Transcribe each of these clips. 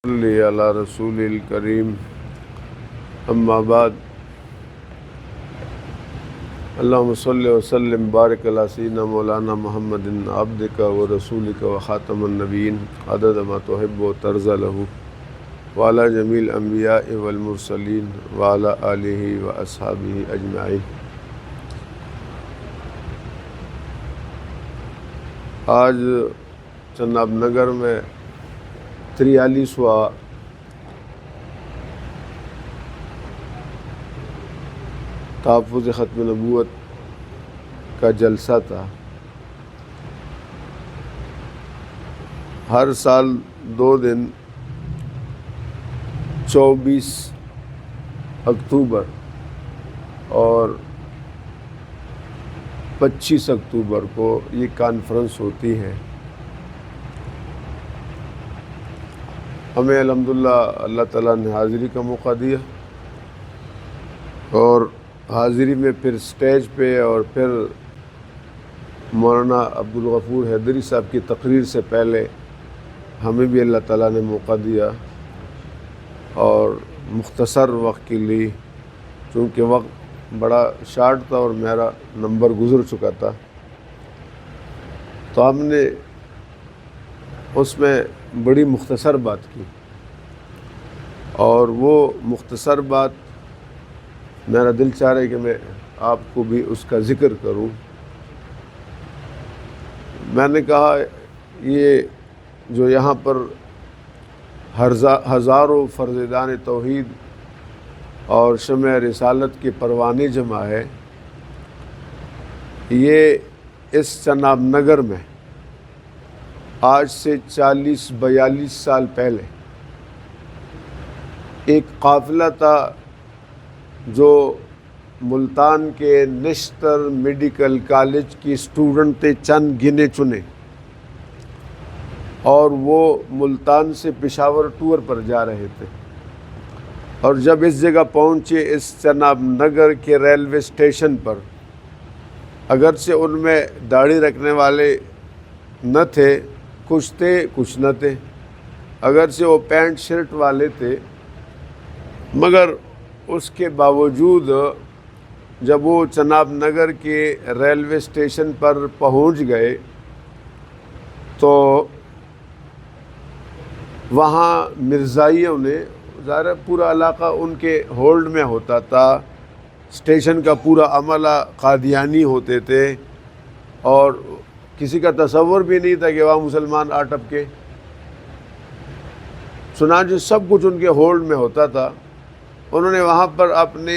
صلی علی رسول الکریم اما بعد اللہم صلی وسلم بارک علی سیدنا مولانا محمد عبدک و رسولک و خاتم النبیین عدد ما تحب و ترضى له وعلی جمیع الانبیاء والمرسلین وعلی آلہ و اصحابہ اجمعین۔ آج چناب نگر میں 43واں تحفظ ختم نبوت کا جلسہ تھا۔ ہر سال 2 دن 24 اکتوبر اور 25 اکتوبر کو یہ کانفرنس ہوتی ہے۔ ہمیں الحمدللہ اللہ تعالیٰ نے حاضری کا موقع دیا، اور حاضری میں پھر سٹیج پہ اور پھر مولانا عبدالغفور حیدری صاحب کی تقریر سے پہلے ہمیں بھی اللہ تعالیٰ نے موقع دیا، اور مختصر وقت کے لیے، چونکہ وقت بڑا شارٹ تھا اور میرا نمبر گزر چکا تھا، تو ہم نے اس میں بڑی مختصر بات کی، اور وہ مختصر بات میرا دل چاہ رہا ہے کہ میں آپ کو بھی اس کا ذکر کروں۔ میں نے کہا یہ جو یہاں پر ہزاروں فرزندان توحید اور شمع رسالت کے پروانے جمع ہے، یہ اس چناب نگر میں آج سے 40-42 سال پہلے ایک قافلہ تھا جو ملتان کے نشتر میڈیکل کالج کی اسٹوڈنٹ تھے، چند گنے چنے، اور وہ ملتان سے پشاور ٹور پر جا رہے تھے، اور جب اس جگہ پہنچے اس چناب نگر کے ریلوے اسٹیشن پر، اگرچہ ان میں داڑھی رکھنے والے نہ تھے، کچھ تھے کچھ نہ تھے، اگرچہ وہ پینٹ شرٹ والے تھے، مگر اس کے باوجود جب وہ چناب نگر کے ریلوے اسٹیشن پر پہنچ گئے تو وہاں مرزائیوں نے، ظاہر پورا علاقہ ان کے ہولڈ میں ہوتا تھا، اسٹیشن کا پورا عملہ قادیانی ہوتے تھے، اور کسی کا تصور بھی نہیں تھا کہ وہاں مسلمان آ ٹپکے، چنانچہ سب کچھ ان کے ہولڈ میں ہوتا تھا۔ انہوں نے وہاں پر اپنے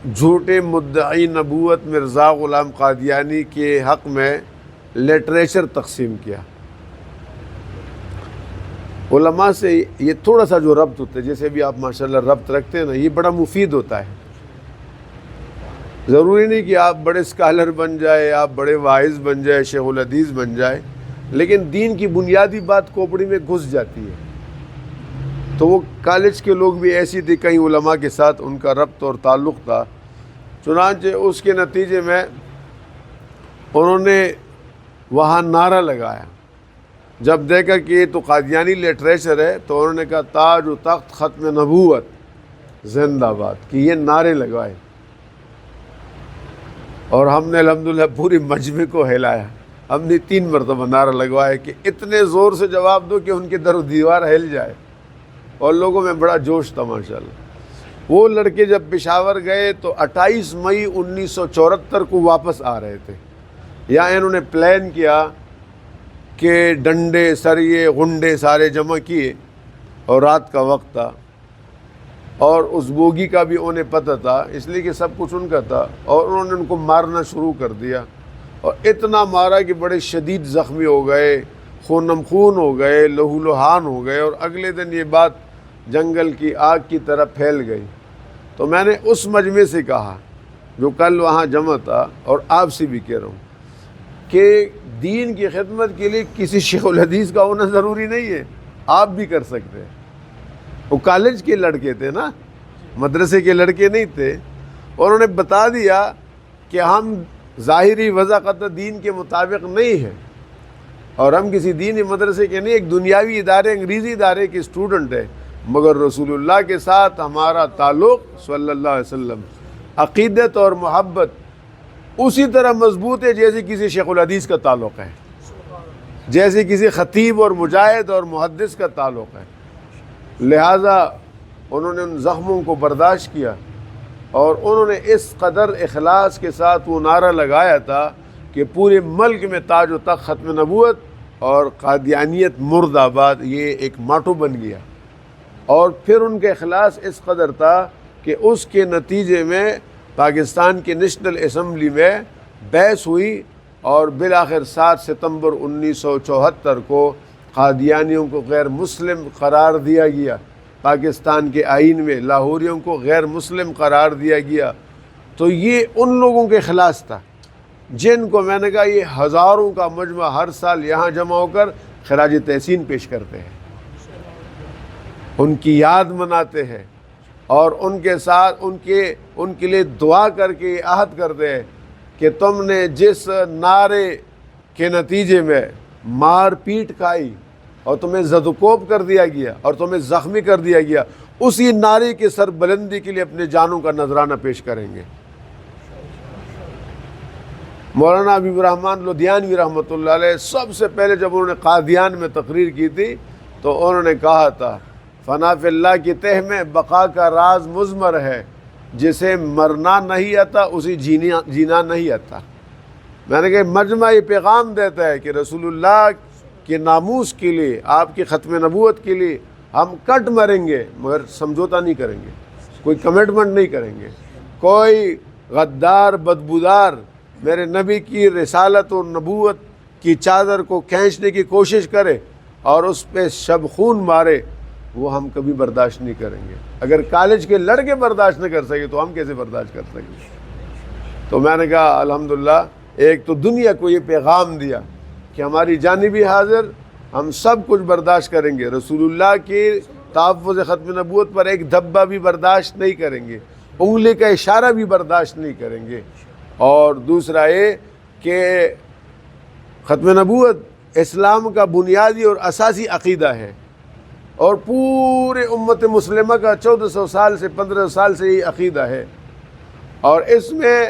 جھوٹے مدعی نبوت مرزا غلام قادیانی کے حق میں لٹریچر تقسیم کیا۔ علماء سے یہ تھوڑا سا جو ربط ہوتا ہے، جیسے بھی آپ ماشاءاللہ ربط رکھتے ہیں نا، یہ بڑا مفید ہوتا ہے۔ ضروری نہیں کہ آپ بڑے اسکالر بن جائے، آپ بڑے واعظ بن جائے، شیخ الحدیث بن جائے، لیکن دین کی بنیادی بات کھوپڑی میں گھس جاتی ہے۔ تو وہ کالج کے لوگ بھی ایسی تھے، کئی علماء کے ساتھ ان کا ربط اور تعلق تھا، چنانچہ اس کے نتیجے میں انہوں نے وہاں نعرہ لگایا۔ جب دیکھا کہ یہ تو قادیانی لٹریچر ہے، تو انہوں نے کہا تاج و تخت ختم نبوت زندہ باد، کہ یہ نعرے لگائے، اور ہم نے الحمدللہ پوری مجمع کو ہلایا۔ ہم نے 3 مرتبہ نعرہ لگوایا کہ اتنے زور سے جواب دو کہ ان کی در و دیوار ہل جائے، اور لوگوں میں بڑا جوش تھا ماشاءاللہ۔ وہ لڑکے جب پشاور گئے تو 28 مئی 1974 کو واپس آ رہے تھے۔ یہاں انہوں نے پلان کیا کہ ڈنڈے سریے غنڈے سارے جمع کیے، اور رات کا وقت تھا، اور اس بوگی کا بھی انہیں پتہ تھا، اس لیے کہ سب کچھ ان کا تھا، اور انہوں نے ان کو مارنا شروع کر دیا، اور اتنا مارا کہ بڑے شدید زخمی ہو گئے، خونم خون ہو گئے، لہو لہان ہو گئے، اور اگلے دن یہ بات جنگل کی آگ کی طرح پھیل گئی۔ تو میں نے اس مجمع سے کہا جو کل وہاں جمع تھا، اور آپ سے بھی کہہ رہا ہوں کہ دین کی خدمت کے لیے کسی شیخ الحدیث کا ہونا ضروری نہیں ہے، آپ بھی کر سکتے ہیں۔ وہ کالج کے لڑکے تھے نا، مدرسے کے لڑکے نہیں تھے، اور انہوں نے بتا دیا کہ ہم ظاہری وضاحت دین کے مطابق نہیں ہے، اور ہم کسی دینی مدرسے کے نہیں، ایک دنیاوی ادارے، انگریزی ادارے کے اسٹوڈنٹ ہیں، مگر رسول اللہ کے ساتھ ہمارا تعلق صلی اللہ علیہ وسلم، عقیدت اور محبت اسی طرح مضبوط ہے جیسے کسی شیخ الحدیث کا تعلق ہے، جیسے کسی خطیب اور مجاہد اور محدث کا تعلق ہے۔ لہٰذا انہوں نے ان زخموں کو برداشت کیا، اور انہوں نے اس قدر اخلاص کے ساتھ وہ نعرہ لگایا تھا کہ پورے ملک میں تاج و تخت ختم نبوت اور قادیانیت مرد آباد یہ ایک ماٹو بن گیا۔ اور پھر ان کا اخلاص اس قدر تھا کہ اس کے نتیجے میں پاکستان کی نیشنل اسمبلی میں بحث ہوئی، اور بالآخر 7 ستمبر 1974 کو قادیانیوں کو غیر مسلم قرار دیا گیا، پاکستان کے آئین میں لاہوریوں کو غیر مسلم قرار دیا گیا۔ تو یہ ان لوگوں کے اخلاص تھا جن کو میں نے کہا یہ ہزاروں کا مجمع ہر سال یہاں جمع ہو کر خراج تحسین پیش کرتے ہیں، ان کی یاد مناتے ہیں، اور ان کے ساتھ ان کے لیے دعا کر کے یہ عہد کرتے ہیں کہ تم نے جس نعرے کے نتیجے میں مار پیٹ کھائی اور تمہیں زدوکوب کر دیا گیا اور تمہیں زخمی کر دیا گیا، اسی نعرے کی سربلندی کے لیے اپنے جانوں کا نذرانہ پیش کریں گے۔ مولانا حبیب الرحمن لدھیانوی رحمۃ اللہ علیہ سب سے پہلے جب انہوں نے قادیان میں تقریر کی تھی تو انہوں نے کہا تھا فنا فی اللہ کی تہ میں بقا کا راز مضمر ہے، جسے مرنا نہیں آتا اسی جینا نہیں آتا۔ میں نے کہا مجمع یہ پیغام دیتا ہے کہ رسول اللہ کے ناموس کے لیے، آپ کی ختم نبوت کے لیے ہم کٹ مریں گے مگر سمجھوتا نہیں کریں گے، کوئی کمٹمنٹ نہیں کریں گے۔ کوئی غدار بدبودار میرے نبی کی رسالت و نبوت کی چادر کو کھینچنے کی کوشش کرے اور اس پہ شب خون مارے، وہ ہم کبھی برداشت نہیں کریں گے۔ اگر کالج کے لڑکے برداشت نہ کر سکے تو ہم کیسے برداشت کر سکیں گے؟ تو میں نے کہا الحمدللہ ایک تو دنیا کو یہ پیغام دیا کہ ہماری جانبی حاضر ہم سب کچھ برداشت کریں گے، رسول اللہ کے تحفظ ختم نبوت پر ایک دھبا بھی برداشت نہیں کریں گے، انگلی کا اشارہ بھی برداشت نہیں کریں گے۔ اور دوسرا یہ کہ ختم نبوت اسلام کا بنیادی اور اساسی عقیدہ ہے، اور پورے امت مسلمہ کا 1400 سال سے 1500 سال سے یہ عقیدہ ہے، اور اس میں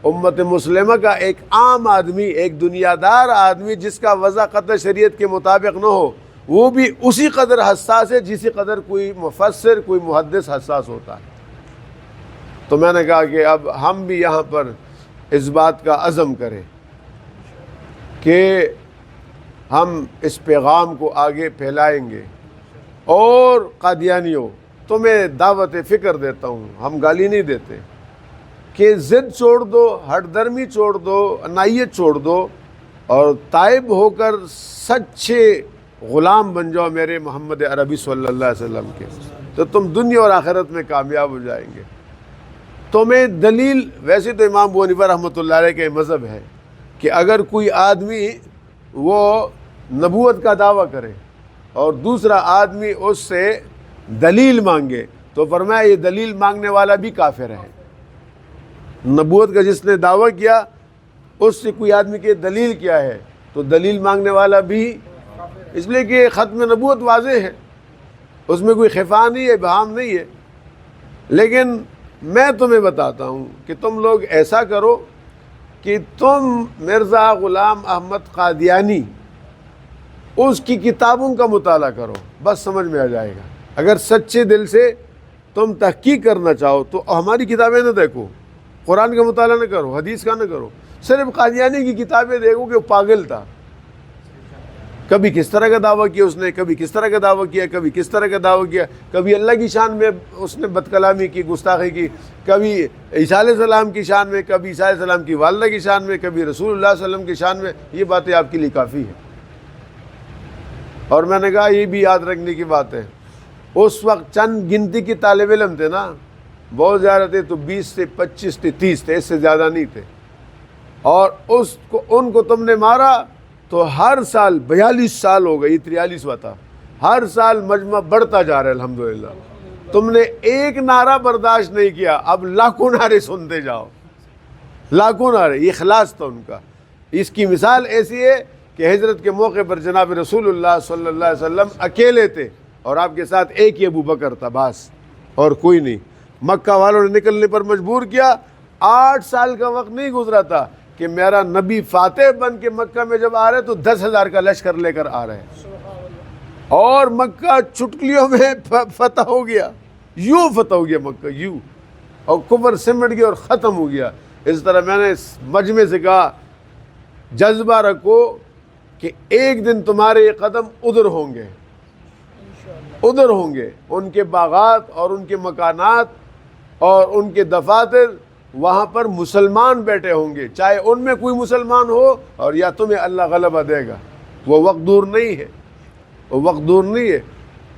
امت مسلمہ کا ایک عام آدمی، ایک دنیا دار آدمی جس کا وضع قطع شریعت کے مطابق نہ ہو، وہ بھی اسی قدر حساس ہے جسی قدر کوئی مفسر، کوئی محدث حساس ہوتا ہے۔ تو میں نے کہا کہ اب ہم بھی یہاں پر اس بات کا عزم کریں کہ ہم اس پیغام کو آگے پھیلائیں گے۔ اور قادیانیوں تمہیں دعوت فکر دیتا ہوں، ہم گالی نہیں دیتے، کہ ضد چھوڑ دو، ہٹ درمی چھوڑ دو، انائیت چھوڑ دو، اور تائب ہو کر سچے غلام بن جاؤ میرے محمد عربی صلی اللہ علیہ وسلم کے، تو تم دنیا اور آخرت میں کامیاب ہو جائیں گے۔ تمہیں دلیل، ویسے تو امام ابو حنیفہ رحمۃ اللہ علیہ کا مذہب ہے کہ اگر کوئی آدمی وہ نبوت کا دعویٰ کرے اور دوسرا آدمی اس سے دلیل مانگے تو فرمایا یہ دلیل مانگنے والا بھی کافر ہے۔ نبوت کا جس نے دعویٰ کیا اس سے کوئی آدمی کی دلیل کیا ہے تو دلیل مانگنے والا بھی، اس لیے کہ ختم نبوت واضح ہے، اس میں کوئی خفا نہیں ہے، ابہام نہیں ہے۔ لیکن میں تمہیں بتاتا ہوں کہ تم لوگ ایسا کرو کہ تم مرزا غلام احمد قادیانی اس کی کتابوں کا مطالعہ کرو، بس سمجھ میں آ جائے گا۔ اگر سچے دل سے تم تحقیق کرنا چاہو تو ہماری کتابیں نہ دیکھو، قرآن کا مطالعہ نہ کرو، حدیث کا نہ کرو، صرف قادیانی کی کتابیں دیکھو کہ وہ پاگل تھا، کبھی کس طرح کا دعویٰ کیا اس نے، کبھی کس طرح کا دعویٰ کیا، کبھی کس طرح کا دعویٰ کیا، کبھی اللہ کی شان میں اس نے بد کلامی کی، گستاخی کی، کبھی عیسیٰ علیہ السلام کی شان میں، کبھی عیسیٰ علیہ السلام کی والدہ کی شان میں، کبھی رسول اللہ صلی اللہ علیہ وسلم کی شان میں۔ یہ باتیں آپ کے لیے کافی ہیں۔ اور میں نے کہا یہ بھی یاد رکھنے کی بات ہے، اس وقت چند گنتی کے طالب علم تھے نا، بہت زیادہ تھے تو 20 سے 25 تھے، 30 تھے، اس سے زیادہ نہیں تھے، اور ان کو تم نے مارا تو ہر سال 42 سال ہو گئے، یہ 43واں تھا، ہر سال مجمع بڑھتا جا رہا ہے الحمدللہ۔ تم نے ایک نعرہ برداشت نہیں کیا، اب لاکھوں نعرے سنتے جاؤ، لاکھوں نعرے، یہ اخلاص تھا ان کا۔ اس کی مثال ایسی ہے کہ ہجرت کے موقع پر جناب رسول اللہ صلی اللہ علیہ وسلم اکیلے تھے اور آپ کے ساتھ ایک ہی ابو بکر تھا بس، اور کوئی نہیں۔ مکہ والوں نے نکلنے پر مجبور کیا۔ 8 سال کا وقت نہیں گزرا تھا کہ میرا نبی فاتح بن کے مکہ میں جب آ رہے تو 10,000 کا لشکر لے کر آ رہے ہیں، اور مکہ چٹکلیوں میں فتح ہو گیا، یوں فتح ہو گیا مکہ، یوں، اور کفر سمٹ گیا اور ختم ہو گیا۔ اس طرح میں نے اس مجمع سے کہا جذبہ رکھو کہ ایک دن تمہارے یہ قدم ادھر ہوں گے، ادھر ہوں گے، ان کے باغات اور ان کے مکانات اور ان کے دفاتر، وہاں پر مسلمان بیٹھے ہوں گے، چاہے ان میں کوئی مسلمان ہو، اور یا تمہیں اللہ غلبہ دے گا۔ وہ وقت دور نہیں ہے، وہ وقت دور نہیں ہے۔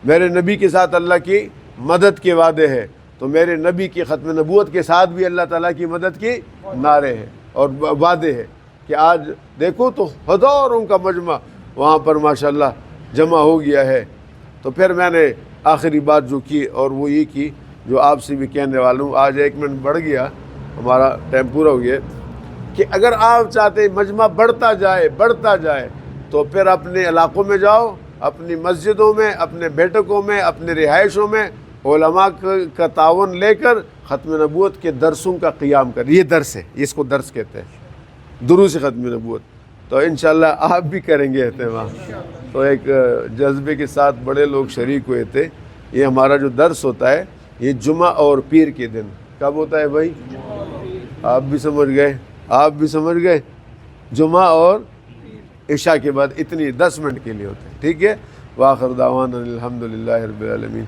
میرے نبی کے ساتھ اللہ کی مدد کے وعدے ہیں، تو میرے نبی کی ختم نبوت کے ساتھ بھی اللہ تعالیٰ کی مدد کی نعرے ہیں اور وعدے ہیں کہ آج دیکھو تو ہزاروں کا مجمع وہاں پر ماشاءاللہ جمع ہو گیا ہے۔ تو پھر میں نے آخری بات جو کی اور وہ یہ کی جو آپ سے بھی کہنے والا ہوں، آج 1 منٹ بڑھ گیا، ہمارا ٹائم پورا ہو گیا، کہ اگر آپ چاہتے ہیں مجمع بڑھتا جائے تو پھر اپنے علاقوں میں جاؤ، اپنی مسجدوں میں، اپنے بیٹھکوں میں، اپنے رہائشوں میں علماء کا تعاون لے کر ختم نبوت کے درسوں کا قیام کر۔ یہ درس ہے، اس کو درس کہتے ہیں، دروس ختم نبوت۔ تو انشاءاللہ آپ بھی کریں گے اہتمام۔ تو ایک جذبے کے ساتھ بڑے لوگ شریک ہوئے تھے۔ یہ ہمارا جو درس ہوتا ہے یہ جمعہ اور پیر کے دن کب ہوتا ہے بھائی؟ آپ بھی سمجھ گئے، جمعہ اور عشاء کے بعد اتنی 10 منٹ کے لیے ہوتے ہیں، ٹھیک ہے۔ وآخر دعوانا الحمدللہ رب العالمین۔